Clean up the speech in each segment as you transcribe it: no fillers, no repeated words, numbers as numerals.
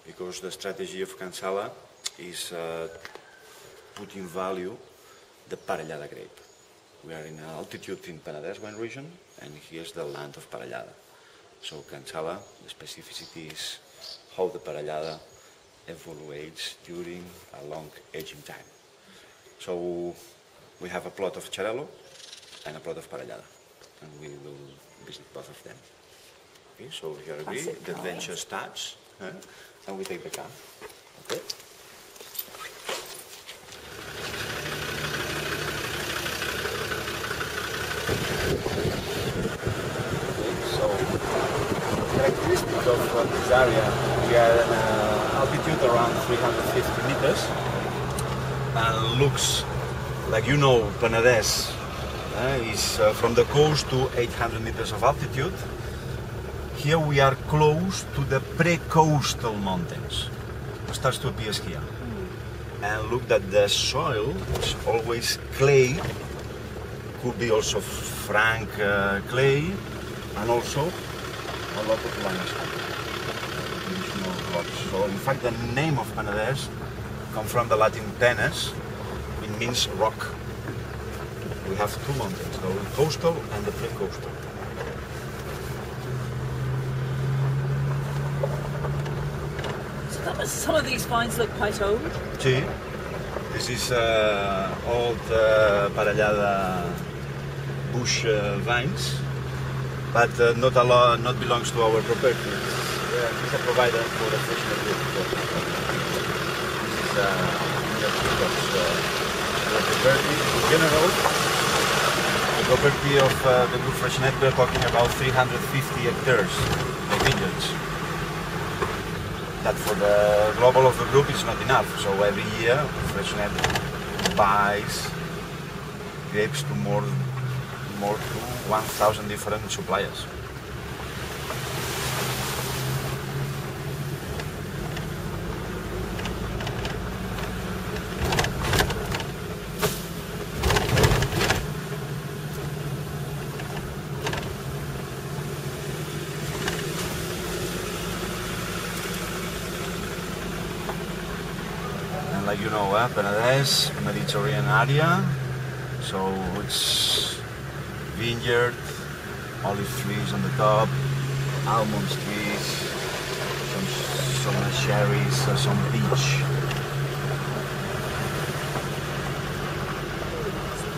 because the strategy of Can Sala is put in value the Parellada grape. We are in altitude in Penedès wine region, and here's the land of Parellada. So Can Sala, the specificity is how the Parellada evaluates during a long aging time. So we have a plot of Xarel and a plot of Parellada, and we will visit both of them. Okay, so if you agree, the adventure starts, and we take the car. Okay? So, characteristic of this area, we are at an altitude around 350 meters, and looks like, you know, Penedès is from the coast to 800 meters of altitude. Here we are close to the pre-coastal mountains. It starts to appear here. And look that the soil is always clay, could be also frank clay, and also a lot of limestone. So in fact the name of Penedès comes from the Latin penes, it means rock. We have two mountains, the coastal and the pre-coastal. Some of these vines look quite old. Sí. This is old Parellada bush vines, but not belongs to our property. It's a provider for the Freixenet group. This is the property. In general, the property of the group Freixenet, we're talking about 350 hectares of vineyards. That for the global of the group is not enough, so every year Freixenet buys grapes to more to 1,000 different suppliers. Like you know, Penedès, Mediterranean area, so it's vineyard, olive trees on the top, almond trees, some cherries, some peach.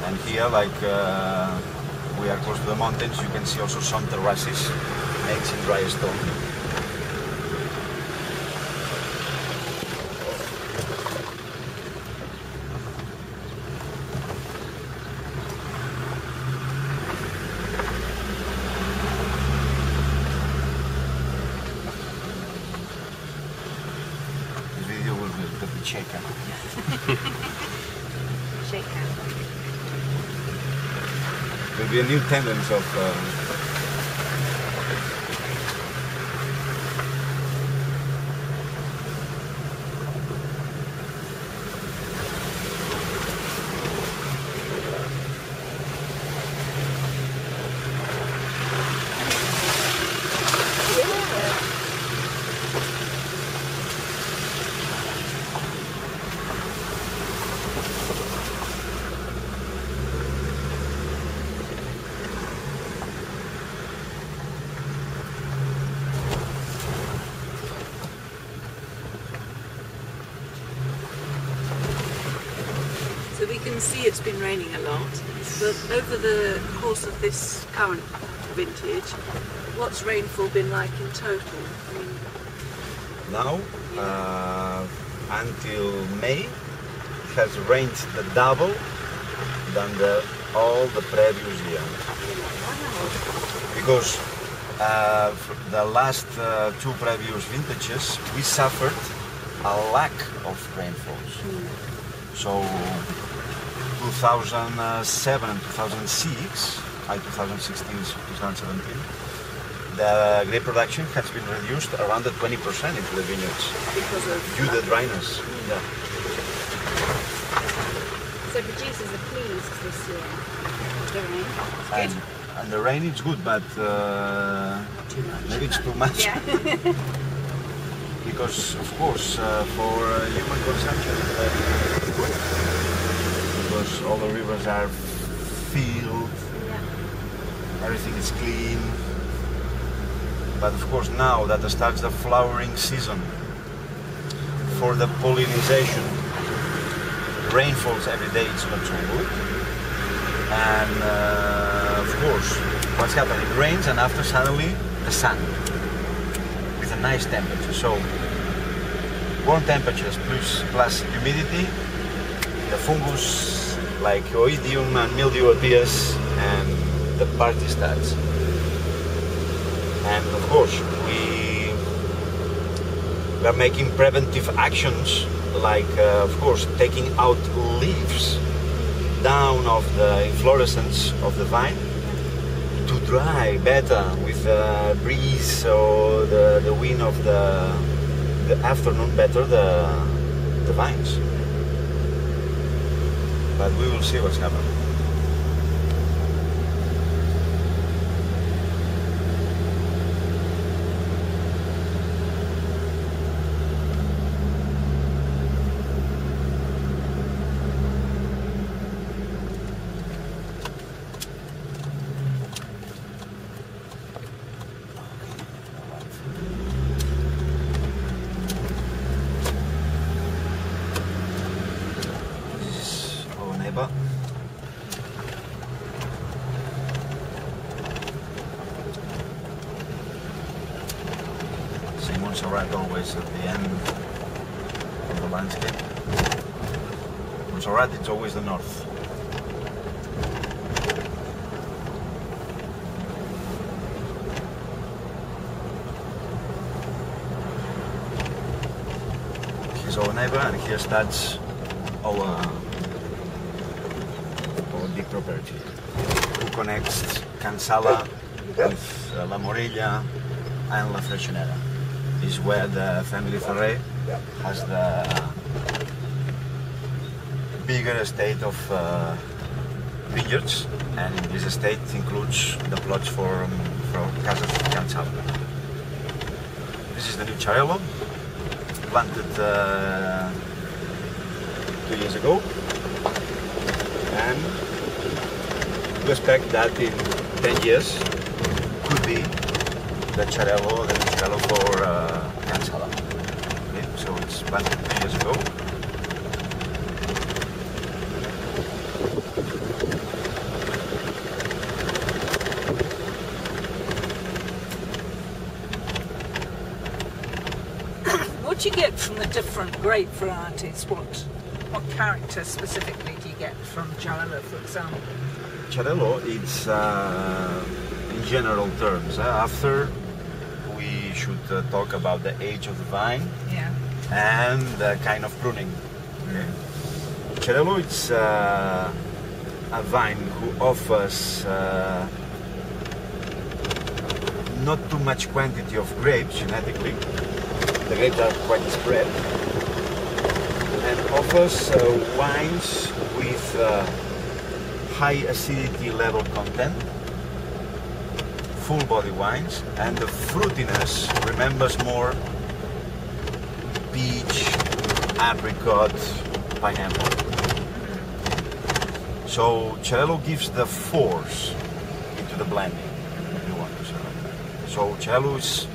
And here, like we are close to the mountains, you can see also some terraces made in dry stone. Shaker. Shaker. There'll be a new tendency of So we can see it's been raining a lot, but over the course of this current vintage, what's rainfall been like in total? I mean, now, until May, it has rained the double than all the previous year. Because the last two previous vintages, we suffered a lack of rainfalls. So 2007 and 2006, 2016, 2017, the grape production has been reduced around 20% into the vineyards due to the dryness. Yeah. So producers are pleased this year with the rain. And the rain is good, but Too much. maybe it's too much. Yeah. because of course for human consumption it's good, because all the rivers are filled, everything is clean. But of course now that starts the flowering season for the pollination, rain falls every day, it's not so good. And of course what's happening, it rains and after suddenly the sun with a nice temperature. So warm temperatures plus humidity, the fungus like oidium and mildew appears and the party starts. And of course we are making preventive actions like of course taking out leaves down of the inflorescence of the vine to dry better with the breeze or the wind of the afternoon better the vines. But we will see what's happening. Montserrat always at the end of the landscape. Montserrat, it's always the north. Here's our neighbor and here starts our big property who connects Can Sala with La Morella and La Freixenet. Is where the family Xarel has the bigger estate of vineyards, and in this estate includes the plots for Cava Can Sala. This is the new Xarel, planted 2 years ago, and we expect that in 10 years could be the Xarel for Can Sala. Okay, so it's planted 2 years ago. What do you get from the different grape varieties? What character specifically do you get from Xarel, for example? Xarel, it's in general terms. After we should talk about the age of the vine and the kind of pruning. Okay. Xarel, it's a vine who offers not too much quantity of grapes genetically. The grapes are quite spread, and offers wines with high acidity level content, full body wines, and the fruitiness remembers more peach, apricot, pineapple. So Xarel gives the force into the blending, if you want to say. So Xarel is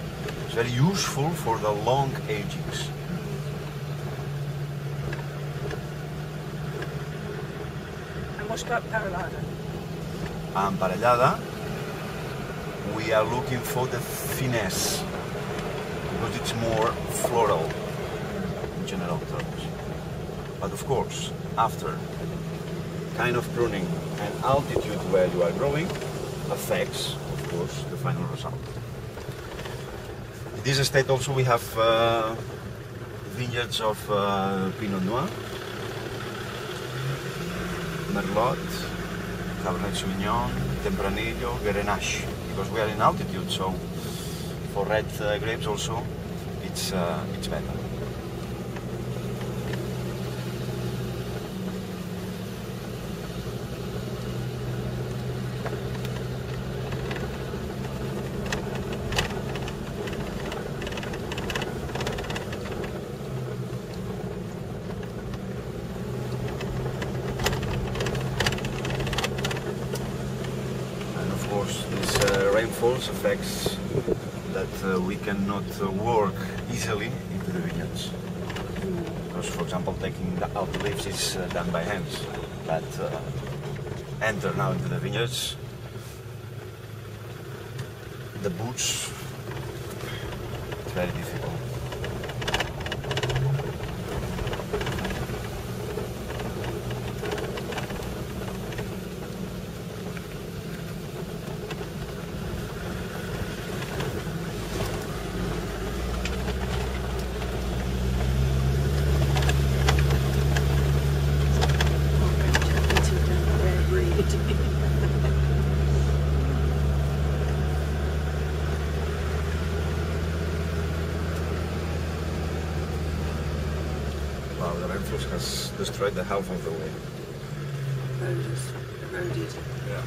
very useful for the long agings. And what about Parellada? Parellada, we are looking for the finesse, because it's more floral in general terms. But of course, after kind of pruning and altitude where you are growing affects, of course, the final result. In this estate also we have vineyards of Pinot Noir, Merlot, Cabernet Sauvignon, Tempranillo, Grenache, because we are in altitude, so for red grapes also it's better. also affects that we cannot work easily into the vineyards. Because, for example, taking out the leaves is done by hands, but enter now into the vineyards, the boots, it's very difficult. Wow, the rainfall has destroyed the half of the way. Eroded. Yeah.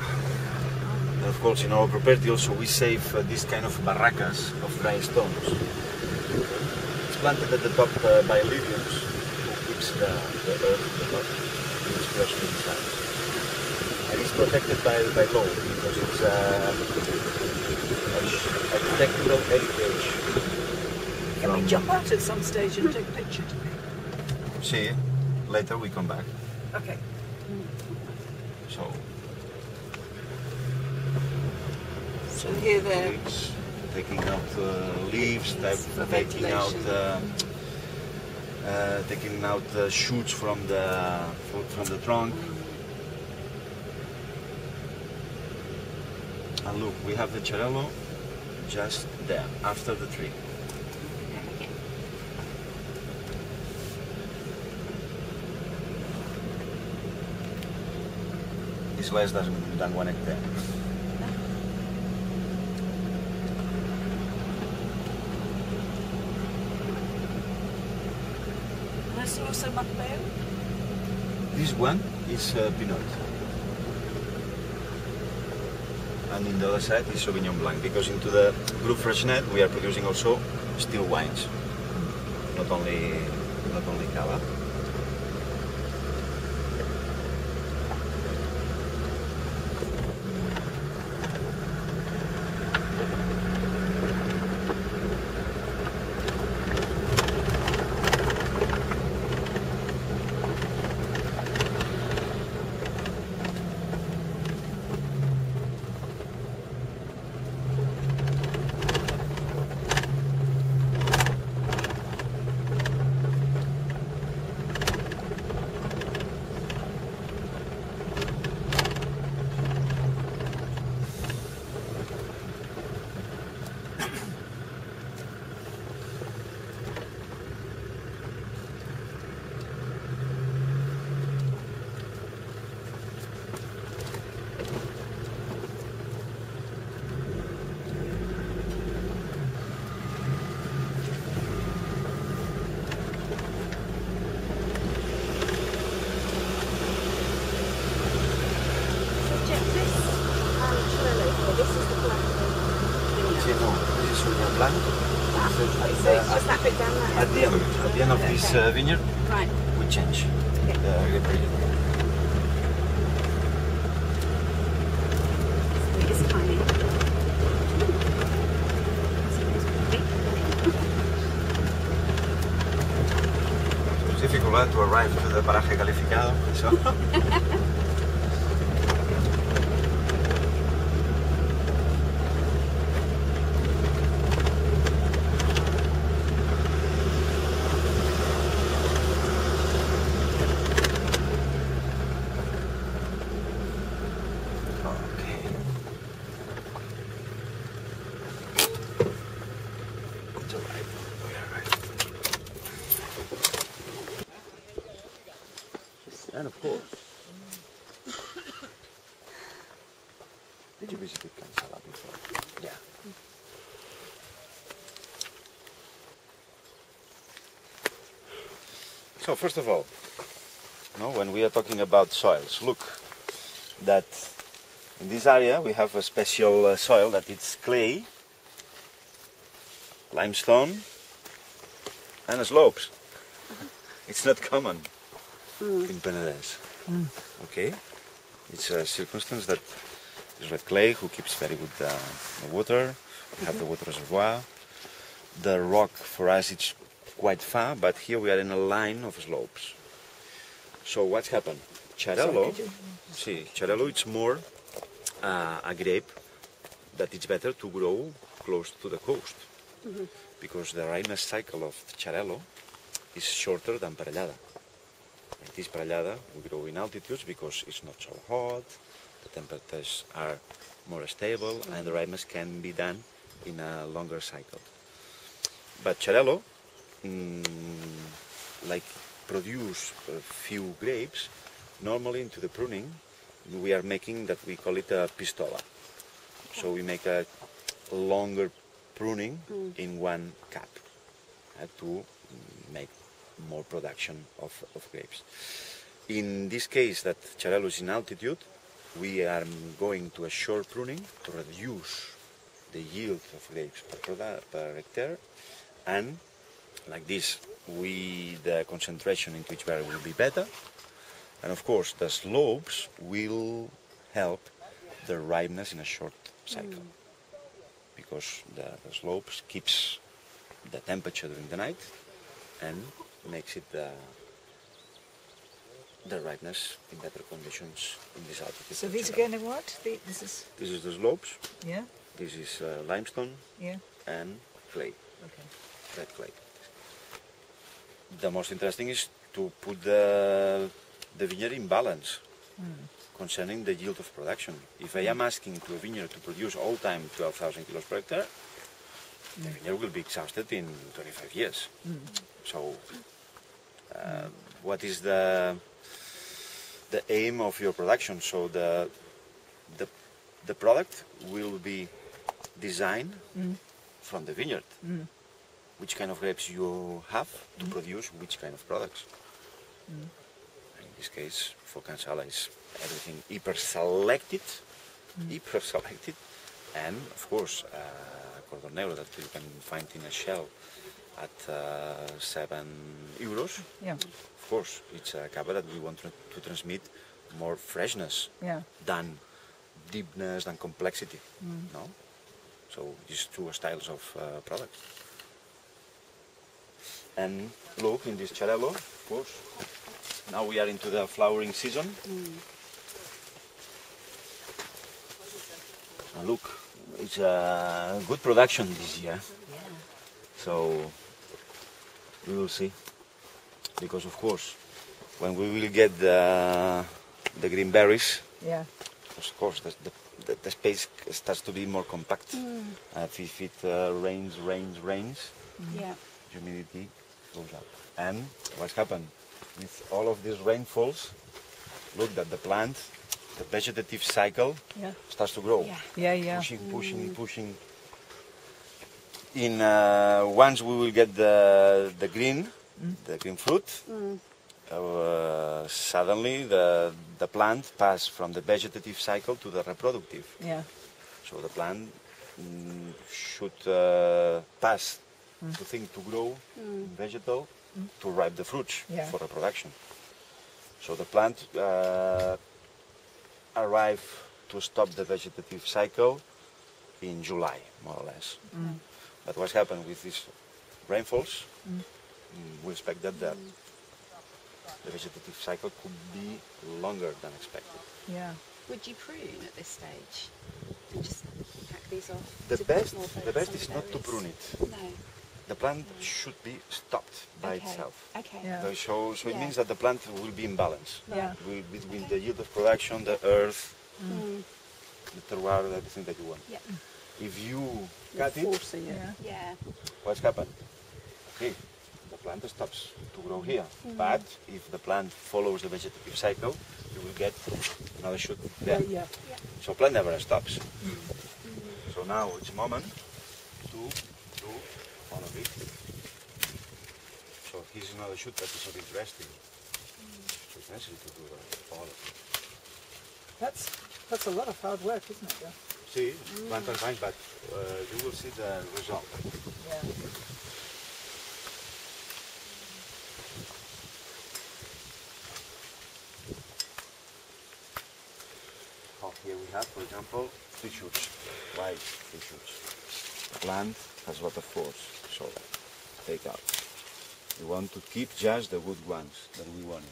And of course, in our property also we save this kind of barracas of dry stones. It's planted at the top by alluviums, who keeps the earth at the top, and it's flushed inside. And it's protected by law, because it's architectural heritage. Can we jump out at some stage and take a picture to me? See, later we come back. Okay. So here they're twigs, taking out leaves, taking out shoots from the trunk. And look, we have the Xarel just there, after the tree. It's less than 1 hectare. There's also Macbeth. This one is Pinot. And in the other side is Sauvignon Blanc, because into the group Freixenet we are producing also still wines, not only Cava. At the end of this vineyard, Right. we change Okay. the ingredient. It is tiny. It's difficult to arrive to the paraje calificado, so. And of course, did you visit Cava Can Sala before? Yeah. So first of all, when we are talking about soils, look that in this area we have a special soil that it's clay, limestone, and slopes. It's not common in Penedès. Okay, it's a circumstance that This red clay who keeps very good the water. We have the water reservoir. The rock for us it's quite far, but here we are in a line of slopes. So what's happened? Xarel, Xarel it's more a grape that it's better to grow close to the coast, because the ripeness cycle of Xarel is shorter than Parellada. Like this Parellada we grow in altitudes because it's not so hot, the temperatures are more stable, and the ripeness can be done in a longer cycle. But Xarel, like produce a few grapes, normally into the pruning we are making that we call it a pistola. So we make a longer pruning in one cap to make more production of grapes. In this case that Xarel is in altitude, we are going to a short pruning to reduce the yield of grapes per hectare, and like this the concentration in each berry will be better, and of course the slopes will help the ripeness in a short cycle, because the slopes keeps the temperature during the night and makes it the ripeness in better conditions in this altitude. So these are going to what? This is the slopes. Yeah. This is limestone. Yeah. And clay. Okay. Red clay. The most interesting is to put the vineyard in balance concerning the yield of production. If I am asking to a vineyard to produce all time 12,000 kilos per hectare, the vineyard will be exhausted in 25 years. So, what is the aim of your production? So the product will be designed from the vineyard. Which kind of grapes you have to produce which kind of products. In this case, for Can Sala is everything hyper selected, and of course Cordon Negro that you can find in a shell at €7. Yeah. Of course, it's a cava that we want to transmit more freshness than deepness, than complexity. No? So these two styles of products. And look, in this Xarel, of course, now we are into the flowering season. And look, it's a good production this year. So we will see. Because of course, when we will get the green berries, of course the space starts to be more compact. If it rains, humidity goes up. And what's happened with all of these rainfalls, look that the plant, the vegetative cycle starts to grow. Pushing. Once we will get the green fruit, suddenly the plant passes from the vegetative cycle to the reproductive. So the plant should pass to think to grow vegetal to ripe the fruits for reproduction. So the plant arrive to stop the vegetative cycle in July, more or less. But what's happened with these rainfalls, we expect that the vegetative cycle could be longer than expected. Would you prune at this stage? And just pack these off? The best is not to prune it. No. The plant should be stopped by itself. Okay. So it means that the plant will be in balance between the yield of production, the earth, the terroir, everything that you want. If you cut it, what's happened? Okay, the plant stops to grow here. But if the plant follows the vegetative cycle, you will get another shoot there. So plant never stops. So now it's moment to do all of it. So here's another shoot that is of interesting. So it's necessary to do all of it. That's a lot of hard work, isn't it? See, plant and vine, but you will see the result. Here we have, for example, 3 shoots. Why 3 shoots? The plant has a lot of force, so take out. We want to keep just the good ones that we want.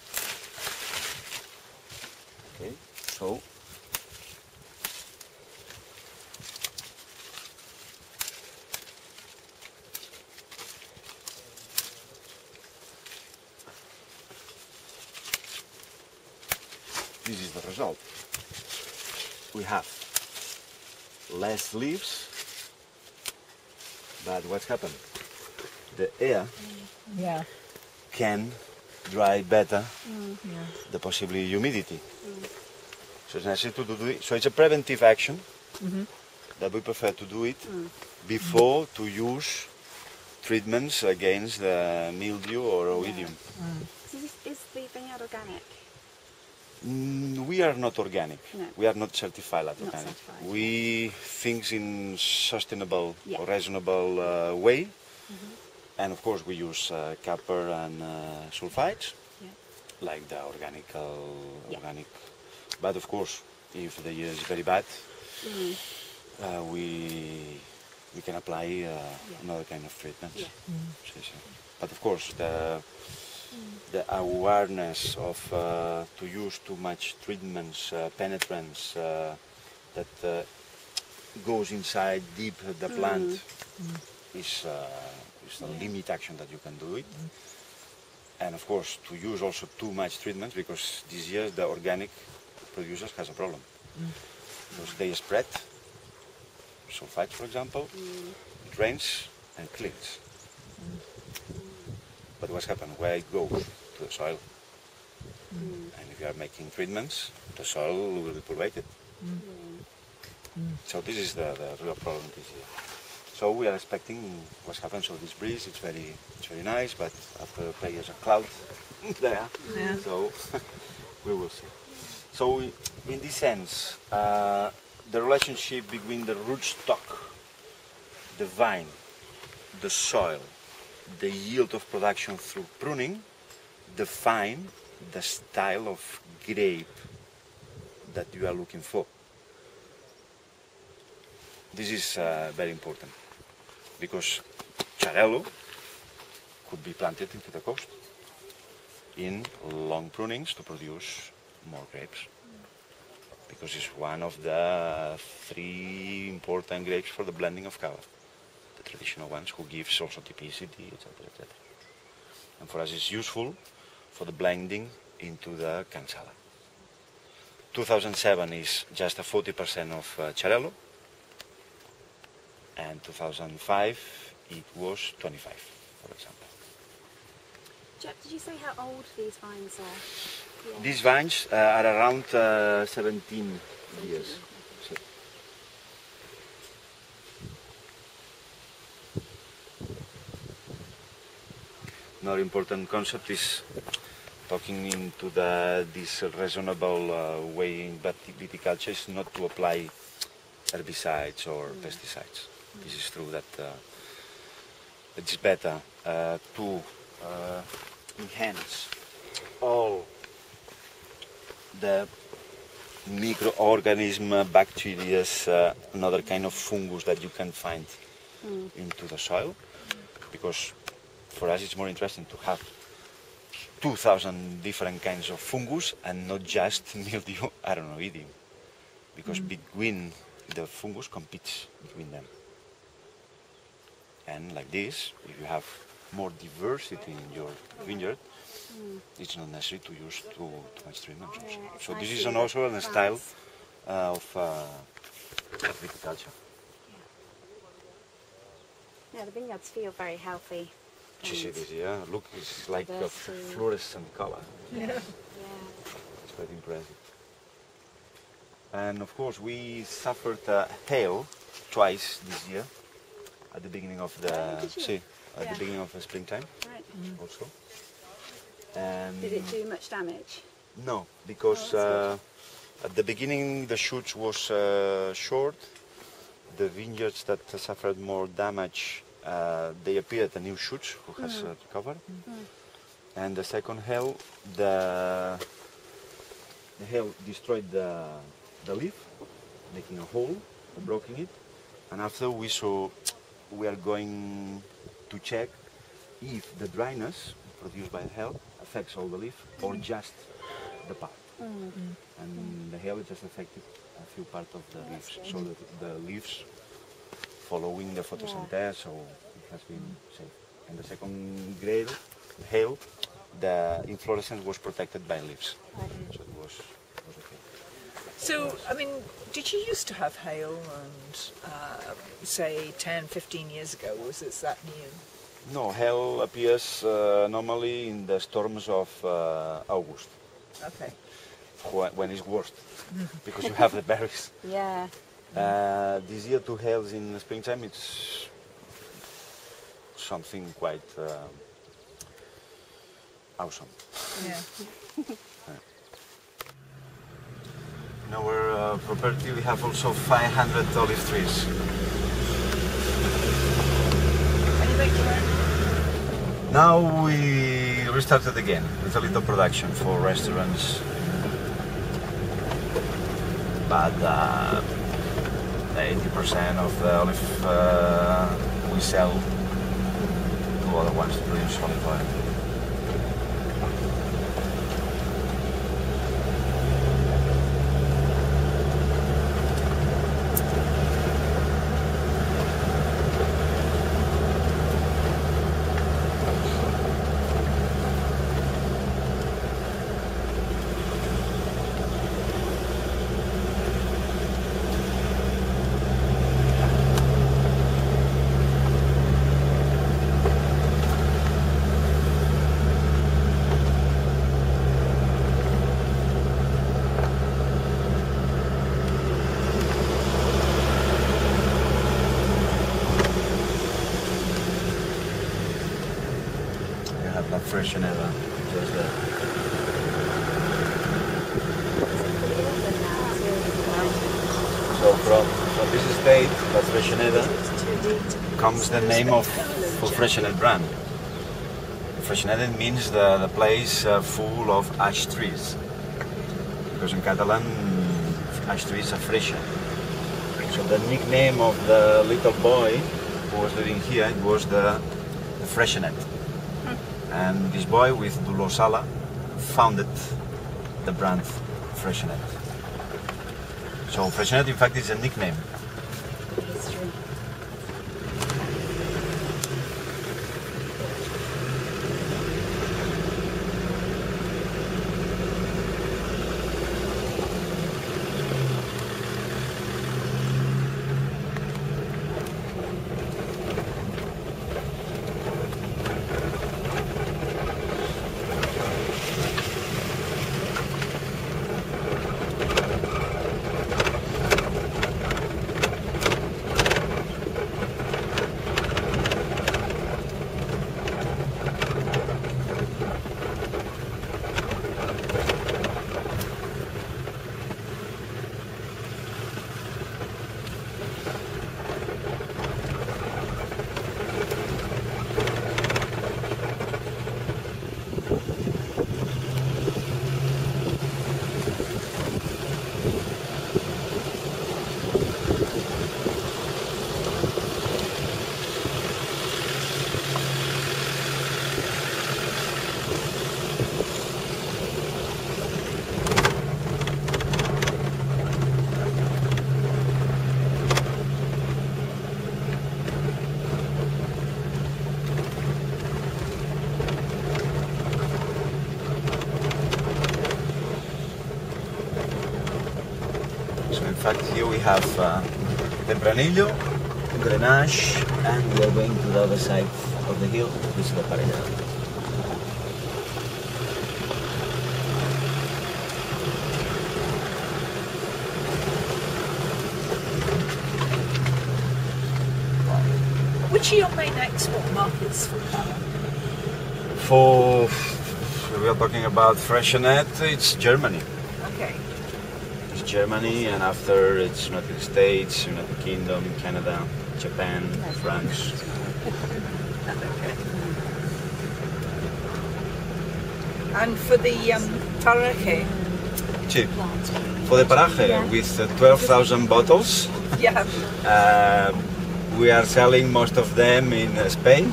Okay, so this is the result. We have less leaves, but what's happened? The air can dry better the possibly humidity. So it's necessary to do it. So it's a preventive action that we prefer to do it before to use treatments against the mildew or oidium. So is the vineyard organic? We are not organic. No. We are not certified as Not organic. certified, We think in sustainable Yeah. or reasonable way. And of course we use copper and sulfides, like the organic. But of course, if the year is very bad, we can apply another kind of treatment. But of course, the awareness of to use too much treatments, penetrants that goes inside deep the plant is a limit action that you can do it. And of course, to use also too much treatment, because this year the organic producers has a problem. Because they spread sulfites, for example, drains and cleans. But what's happened? Where it goes? To the soil. And if you are making treatments, the soil will be polluted. So this is the real problem this year. So we are expecting what's happened. So this breeze, it's very nice, but after the play, there's a cloud there. So we will see. So in this sense, the relationship between the rootstock, the vine, the soil, the yield of production through pruning define the style of grape that you are looking for. This is very important, because Xarel could be planted into the coast in long prunings to produce more grapes, because it's one of the 3 important grapes for the blending of Cava. The traditional ones, who gives also typicity, etc., etc. And for us it's useful for the blending into the Can Sala. 2007 is just a 40% of Xarel, and 2005 it was 25, for example. Jep, did you say how old these vines are? These vines are around 17 years. Another important concept is talking into this reasonable way in viticulture is not to apply herbicides or pesticides. This is true that it's better to enhance all the microorganism, bacteria, another kind of fungus that you can find into the soil, because for us it's more interesting to have 2,000 different kinds of fungus and not just mildew, I don't know, oidium, because between the fungus competes between them. And like this, if you have more diversity in your vineyard, it's not necessary to use too much treatment also. So this is also a style of viticulture. Yeah, the vineyards feel very healthy. Yeah, look, it's like a fluorescent color. It's quite impressive. And of course, we suffered hail twice this year at the beginning of the the beginning of the springtime. Right. Also. And Did it do much damage? no, because at the beginning the shoots was short. The vineyards that suffered more damage, they appeared the new shoots who has recovered. And the second hail, the hail destroyed the the leaf, making a hole, blocking it, and after we are going to check if the dryness produced by the hail affects all the leaf or just the part. And the hail just affected a few parts of the leaves, so that the leaves following the photosynthesis, so it has been safe. And the second grade, hail, the inflorescence was protected by leaves, so it was okay. So, I mean, did you used to have hail and, say, 10, 15 years ago, or was it that new? No, hail appears normally in the storms of August, Okay. when it's worst, because you have the berries. Yeah. This year, two hails in the springtime, it's something quite awesome. Yeah. In our property, we have also 500 olive trees. And you make your own? Now we restarted again with a little production for restaurants, but 80% of the olive we sell to other ones to produce olive oil. Freixenet, just there. So from this estate, that Freixenet, comes the name of Freixenet brand. Freixenet means the place full of ash trees, because in Catalan, ash trees are freixa. So the nickname of the little boy who was living here, it was the Freixenet. And this boy with Dolor Sala founded the brand Freixenet. So Freixenet in fact is a nickname. In fact, here we have Tempranillo, Grenache, and we are going to the other side of the hill, this is the Parellada. Which are your main export markets for Cava? For, we are talking about Freixenet, it's Germany. Okay. Germany, and after it's United States, United Kingdom, Canada, Japan, France. And for the Tareke, Cheap. plant. For the paraje, Yeah. with 12,000 bottles, Yeah. we are selling most of them in Spain.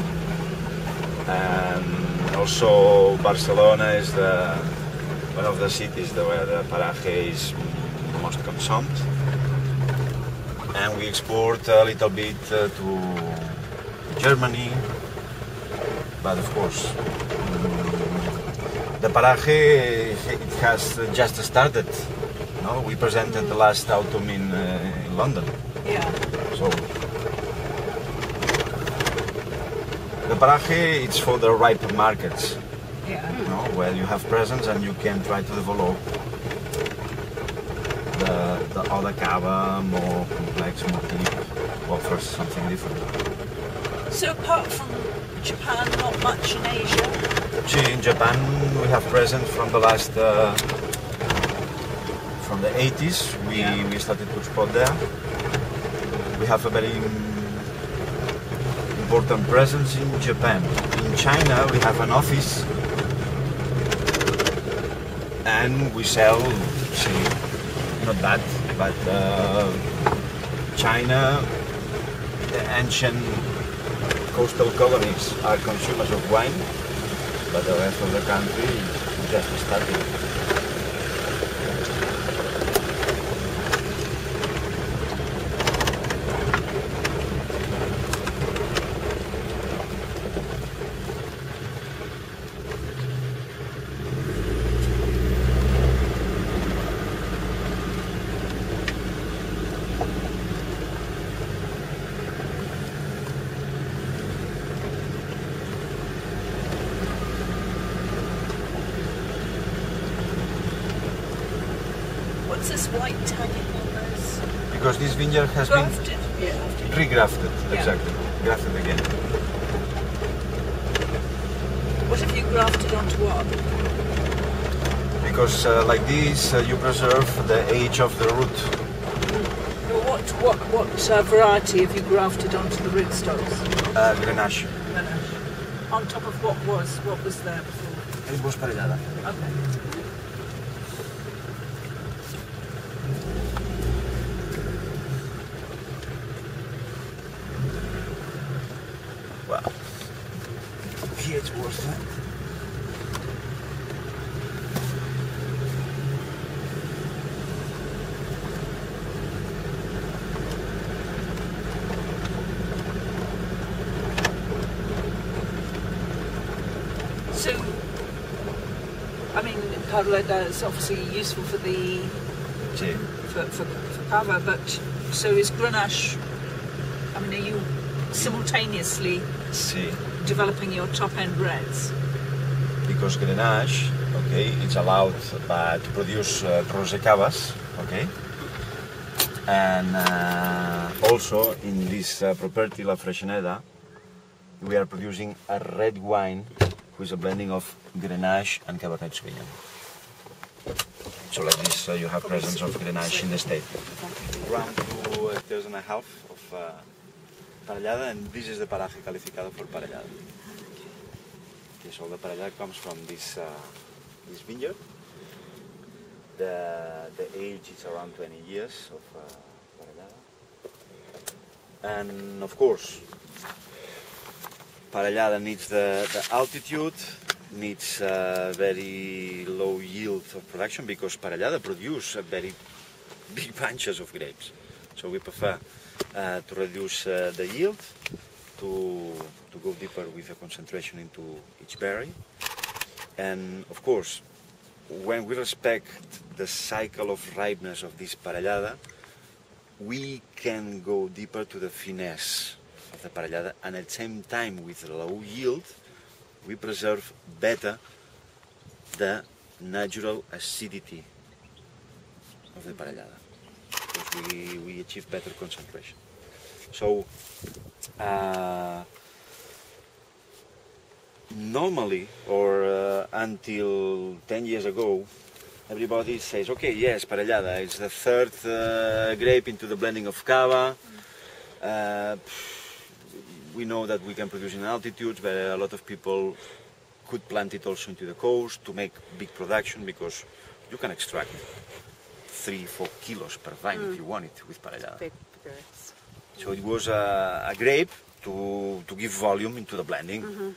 And also Barcelona is one of the cities where the paraje is most consumed. And we export a little bit to Germany, but of course the paraje it has just started. No, we presented the last autumn in London, Yeah. so the paraje it's for the ripe markets, Yeah. where you have presence and you can try to develop the other cava more complex, more deep, offers something different. So apart from Japan, not much in Asia. In Japan, we have presence from the last, from the 80s. We started to export there. We have a very important presence in Japan. In China, we have an office, and we sell, not that, but China, the ancient coastal colonies are consumers of wine, but the rest of the country just started. What's this white tagging on those? Because this vineyard has Grafted. Yeah. been regrafted, exactly, grafted again. What have you grafted onto what? Because like this, you preserve the age of the root. What variety have you grafted onto the rootstocks? Grenache. On top of what was there before? It was Parellada. Okay. Well, here it's worth it. So, I mean, Parellada is obviously useful for the Sí. for Cava, but so is Grenache. I mean, are you simultaneously Sí. developing your top-end reds? Because Grenache, okay, it's allowed to produce rosé cavas, okay, and also in this property La Freixeneda, we are producing a red wine with a blending of Grenache and Cabernet Sauvignon. So like this, you have presence of Grenache in the state. Around 2 hectares and a half of Parellada, and this is the paraje calificado for Parellada. Okay, so the Parellada comes from this vineyard. The age is around 20 years of Parellada. And of course, Parellada needs the altitude, needs very low yield of production, because Parellada produce very big bunches of grapes. So we prefer to reduce the yield, to go deeper with the concentration into each berry. And of course, when we respect the cycle of ripeness of this Parellada, we can go deeper to the finesse of the Parellada, and at the same time, with low yield, we preserve better the natural acidity of the Parellada, because we achieve better concentration. So normally, or until 10 years ago, everybody says, okay, yes, Parellada is the third grape into the blending of Cava. We know that we can produce in altitudes, but a lot of people could plant it also into the coast to make big production, because you can extract 3-4 kilos per vine if you want it with Parellada. Big grapes. So it was a grape to give volume into the blending.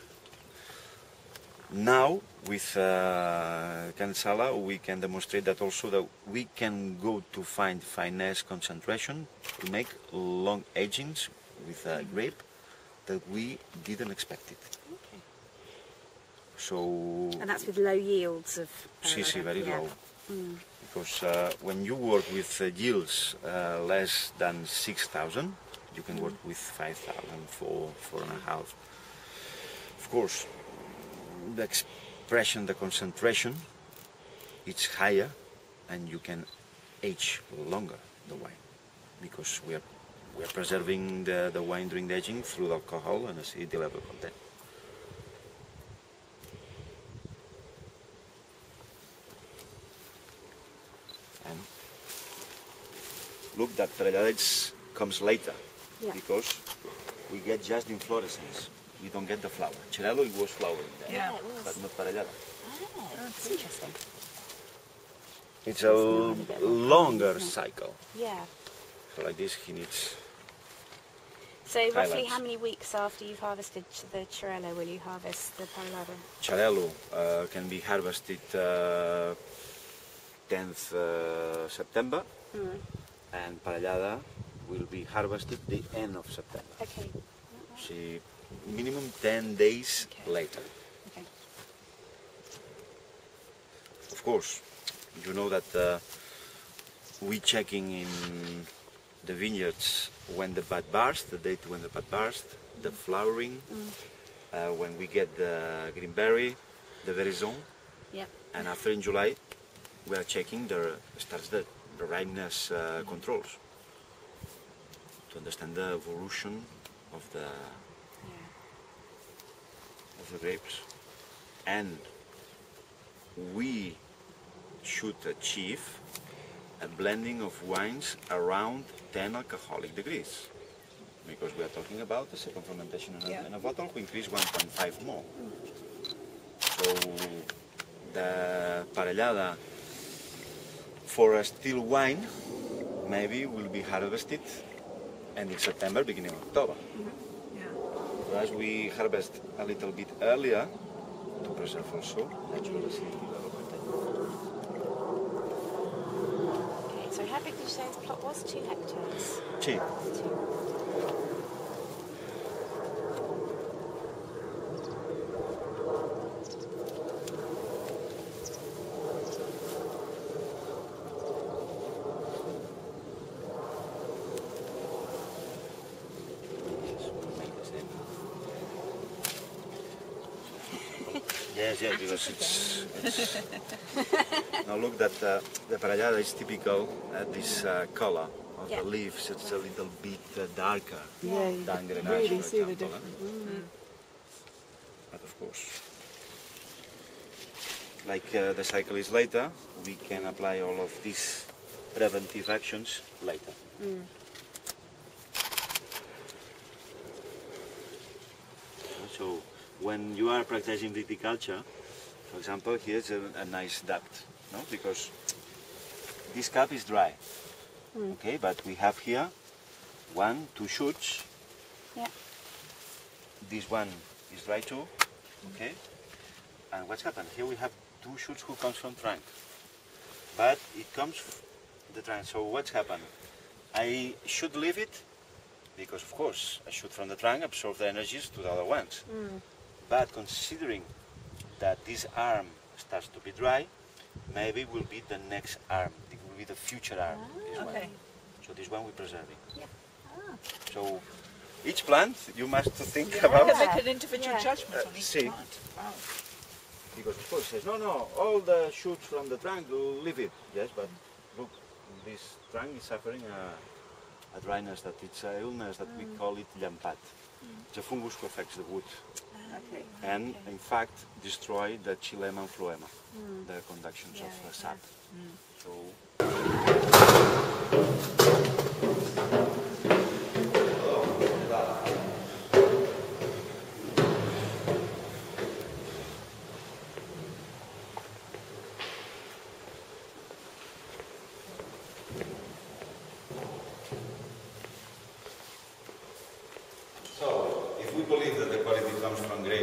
Now with Can Sala we can demonstrate that also that we can go to find finesse concentration to make long agings with a grape that we didn't expect it. Okay. So And that's with low yields of CC very yeah. low. Because when you work with yields less than 6,000, you can work with 5,000, 4.5. Of course, the expression, the concentration, it's higher, and you can age longer the wine, because we are preserving the wine during the aging through the alcohol and acidity level content. And look, that Parellada comes later, because we get just the inflorescence. We don't get the flower. Xarel, it was flowering there, Yeah, it was. but not Parellada. Oh, that's interesting. It's a longer cycle. Yeah. So like this, he needs. So roughly Highlights. how many weeks after you've harvested the Xarel will you harvest the Parellada? Xarel can be harvested 10th September, and Parellada will be harvested the end of September. Okay. See, minimum 10 days later. Okay. Of course, you know that we checking in the vineyards when the bud burst, the date when the bud burst, the flowering, when we get the green berry, the veraison, Yep. and after in July we are checking the ripeness controls to understand the evolution of the grapes, and we should achieve a blending of wines around 10 alcoholic degrees, because we are talking about the second fermentation in a bottle, we increase 1.5 more. So the Parellada for a still wine maybe will be harvested end in September, beginning of October. Whereas we harvest a little bit earlier to preserve also natural acidity level content. Okay, so how big did you say this plot was? 2 hectares? Sí. 2. Yes, because it's now look that the Parellada is typical at this color of the leaves. It's a little bit darker than Grenache, really for see the example. difference. But of course, like the cycle is later, we can apply all of these preventive actions later. So when you are practicing viticulture, for example, here's a nice depth, no? Because this cap is dry, okay, but we have here 1, 2 shoots. Yeah. This one is dry too, okay. And what's happened? Here we have 2 shoots who comes from trunk, but it comes the trunk. So what's happened? I should leave it because, of course, a shoot from the trunk absorbs the energies to the other ones. But considering that this arm starts to be dry, maybe will be the next arm. It will be the future arm. This one. So this one we're preserving. Yeah. So each plant you must think You about. make an individual judgment on each see. plant. Wow. Because of course it says, no, all the shoots from the trunk, leave it. Yes, but look, this trunk is suffering a dryness, that it's an illness that we call it llampat. It's a fungus who affects the wood. And in fact destroy the xylem and phloema, the conductions of sap. So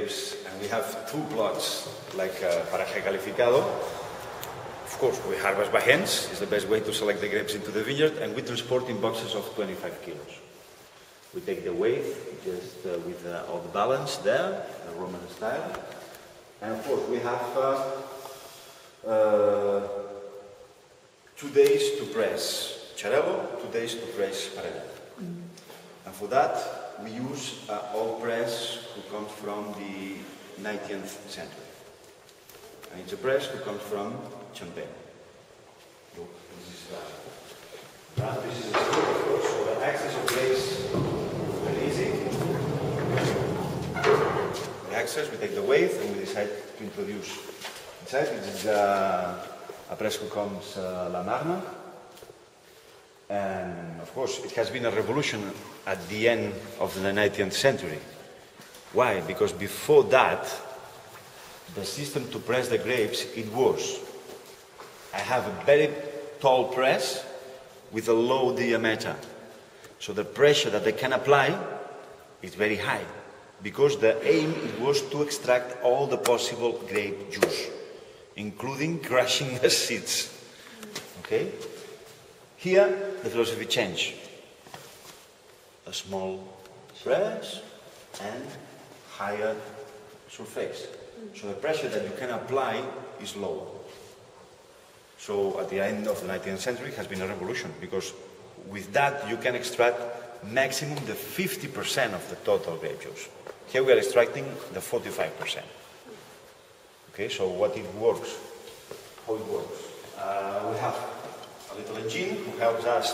grapes, and we have 2 plots like paraje calificado. Of course, we harvest by hands. It's the best way to select the grapes into the vineyard, and we transport in boxes of 25 kilos. We take the weight just with all the balance there, Roman style. And of course, we have 2 days to press Xarel, 2 days to press Parellada. And for that, we use old press who comes from the 19th century. And it's a press who comes from Champagne. Look, this is a stick, of course, so the access of grapes is very easy. The access, we take the weight and we decide to introduce. Inside, this is a press who comes La Marna. And of course, it has been a revolution at the end of the 19th century. Why? Because before that, the system to press the grapes, it was, I have a very tall press with a low diameter. So the pressure that they can apply is very high, because the aim it was to extract all the possible grape juice, including crushing the seeds. Okay? Here, the philosophy changed. A small press and higher surface. So the pressure that you can apply is lower. So at the end of the 19th century, it has been a revolution, because with that you can extract maximum the 50% of the total grape juice. Here we are extracting the 45%. Okay, so what it works, how it works. We have a little engine who helps us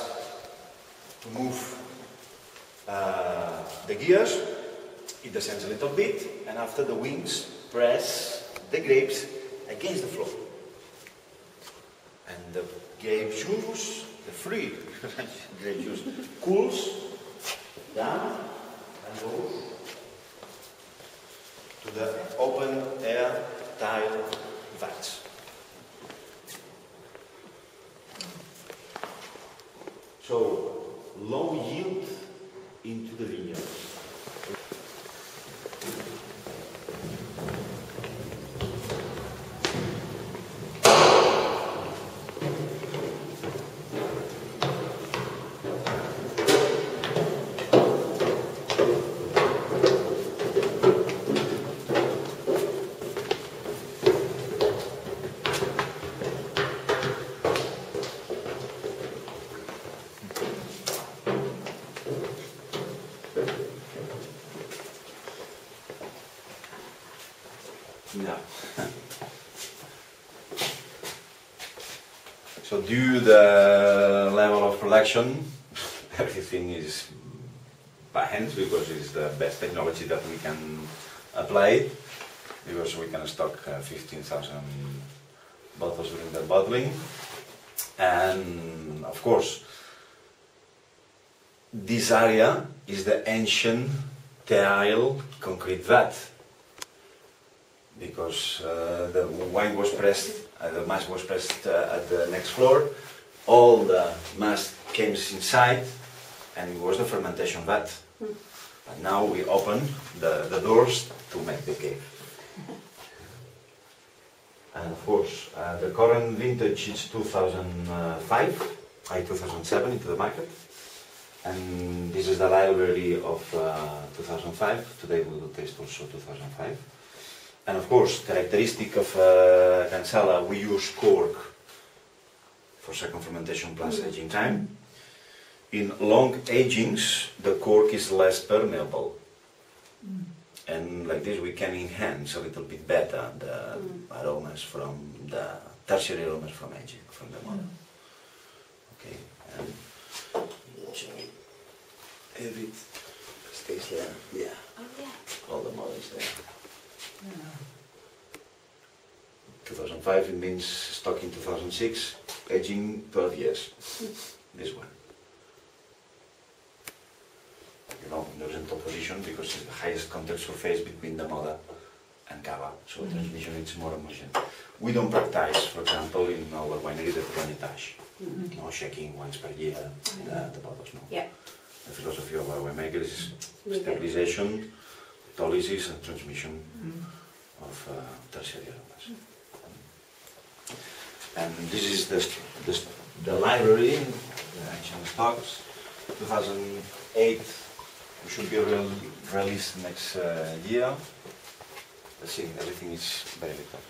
to move the gears. It descends a little bit, and after the wings press the grapes against the floor. And the grape juice, the free grape juice, cools down and goes to the open air tile vats. So, low yield into the vineyard. No. So due to the level of production, everything is by hands, because it's the best technology that we can apply, because we can stock 15,000 bottles during the bottling. And of course, this area is the ancient tile concrete vat, because the wine was pressed, the mass was pressed at the next floor, all the mass came inside, and it was the fermentation vat. But now we open the doors to make the cave. And of course, the current vintage is 2005, 2007 into the market. And this is the library of 2005. Today we will taste also 2005. And of course, characteristic of Can Sala, we use cork for second fermentation plus aging time. In long agings, the cork is less permeable. And like this, we can enhance a little bit better the aromas from the tertiary aromas from aging, from the model. Okay, and every stays there. Yeah. Oh, yeah. All the models there. 2005, it means stock in 2006, aging 12 years. This one. You know, in horizontal position, because it's the highest contact surface between the moda and cava, so transmission is more homogeneous. We don't practice, for example, in our winery, the planitage. No shaking once per year the bottles. No. Yeah. The philosophy of our winemakers is stabilization autolysis and transmission of tertiary aromas. And this is the library, the ancient stocks. 2008, we should be released next year. Let's see, everything is very little.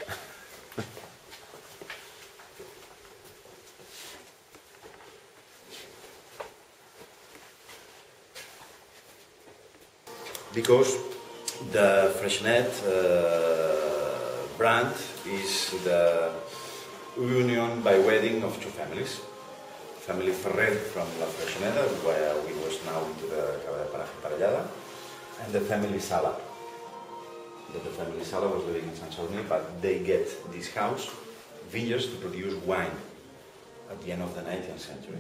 Because the Freixenet brand is the union by wedding of two families. Family Ferrer from La Freixeneda, where we was now into the Cava Can Parellada, and the family Sala. The family Sala was living in Sant Quintí, but they get this house, vineyards, to produce wine at the end of the 19th century.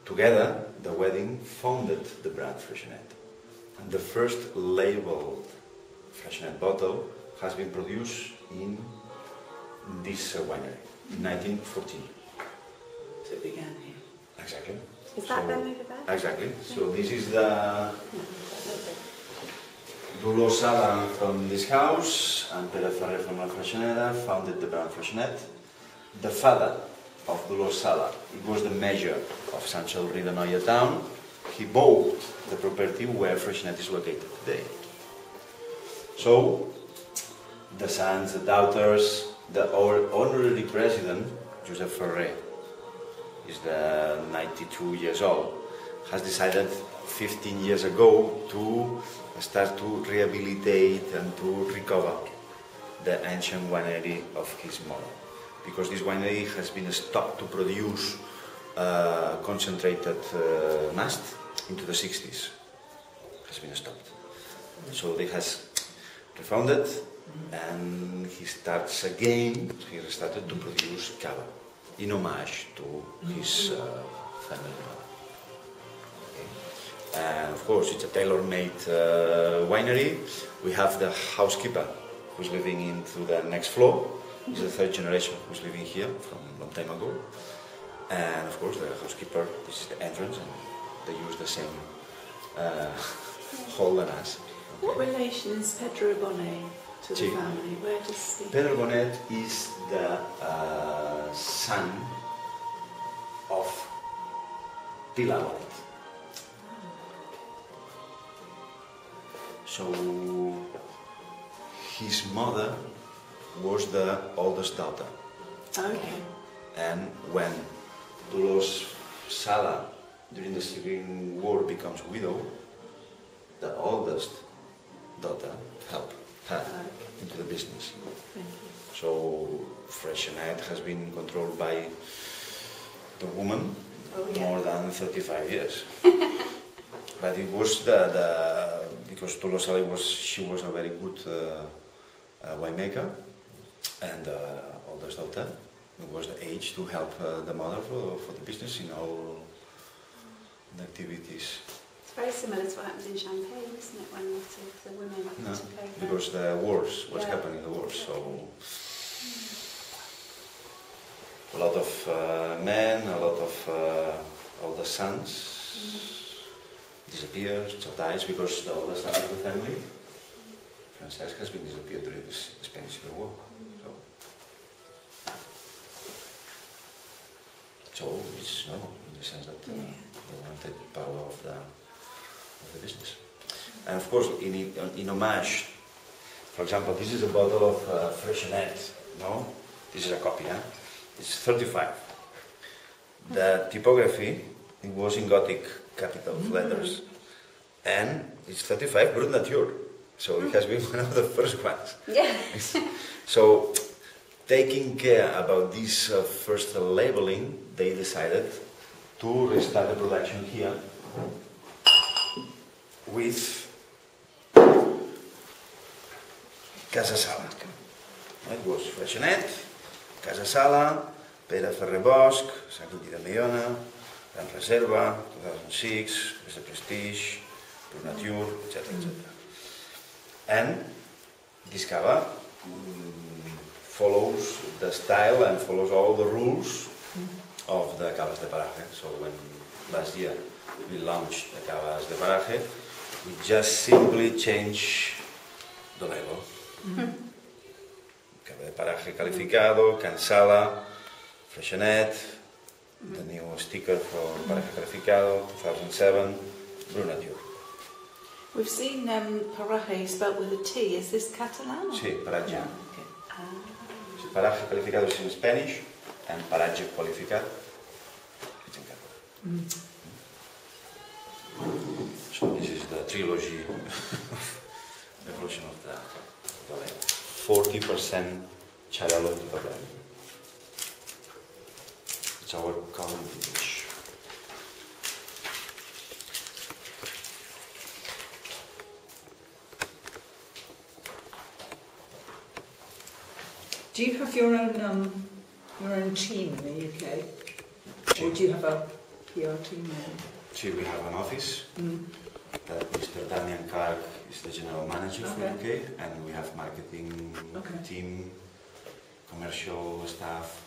Together, the wedding founded the brand Freixenet. And the first labeled Freixenet bottle has been produced in this winery in 1914. So it began here. Exactly. Is that them over there? Exactly. So this is the Bargalló Sala from this house, and Pere Ferrer from La Freixeneda founded the brand Freixenet. The father of Bargalló Sala, it was the mayor of Sant Quintí de Mediona town. He bought the property where Freixenet is located today. So, the sons, the daughters, the honorary president, Josep Ferrer, is the 92 years old, has decided 15 years ago to start to rehabilitate and to recover the ancient winery of his mother. Because this winery has been stopped to produce concentrated mast into the 60s. Has been stopped. So they has refounded, and he starts again, he started to produce cava in homage to his family. Okay. And of course it's a tailor-made winery. We have the housekeeper who's living into the next floor. He's the third generation who's living here from a long time ago. And of course the housekeeper, this is the entrance, and they use the same hall as us. Okay. What relation is Pedro Bonet to the family? Where does he... Pedro Bonet is the son of Pilar Bonet. So his mother was the oldest daughter. Okay. And when Dolors Sala, during the Civil War, becomes widow, the oldest daughter helped her into the business. So Freixenet has been controlled by the woman more than 35 years. But it was because Dolors Sala she was a very good winemaker, and the oldest daughter was the age to help the mother for the business in all the activities. It's very similar to what happens in Champagne, isn't it, when the women No, took over? because the wars, what's happening in the wars, so a lot of men, a lot of all the sons disappeared, so dies, because the oldest son of the family, Francesc, has been disappeared during the Spanish Civil War. So it's normal in the sense that they wanted power of the business. And of course, in homage, for example, this is a bottle of Freixenet, no? This is a copy, huh? It's 35. The typography, it was in Gothic capital letters. And it's 35 Brut Nature. So it has been one of the first ones. Yeah. So, taking care about this first labeling, they decided to restart the production here with Cava Can Sala. It was Freixenet, Cava Can Sala, Pere Ferrer Bosch, Sant Quintí de Mediona, Gran Reserva, 2006, Mr. Prestige, Brut Nature, etc. etc. And this cava follows the style and follows all the rules of the Cavas de Paraje. So when last year we launched the Cavas de Paraje, we just simply changed Dolelo. Cava de paraje calificado, Can Sala, Freixenet, the new sticker for paraje calificado, 2007, Brunature. We've seen paraje spelt with a T. Is this Catalan? Sí, paraje. Yeah. Okay. Sí, paraje calificado is in Spanish, and paraje qualificat, it's in Catalan. So this is the trilogy evolution of the Dolelo. 40% Xarel of the Bubbly. It's our common vintage. Do you have your own team in the UK? Or do you have a PR team? See, we have an office. Mr. Damian Clark is the general manager for Okay. UK, and we have marketing Okay. team, commercial staff.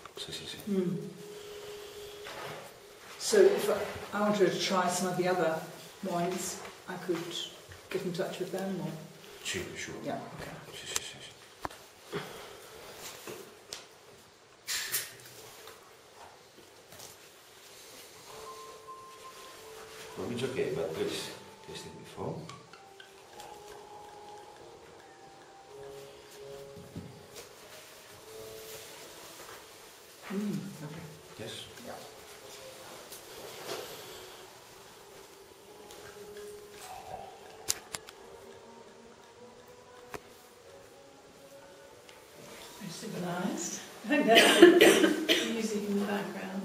So if I wanted to try some of the other wines, I could get in touch with them? Or? Sí, sure. Yeah, okay. Sí. For me it's okay, but please taste it before. Okay. Yes. Yeah. Very civilised. I think that's the music in the background.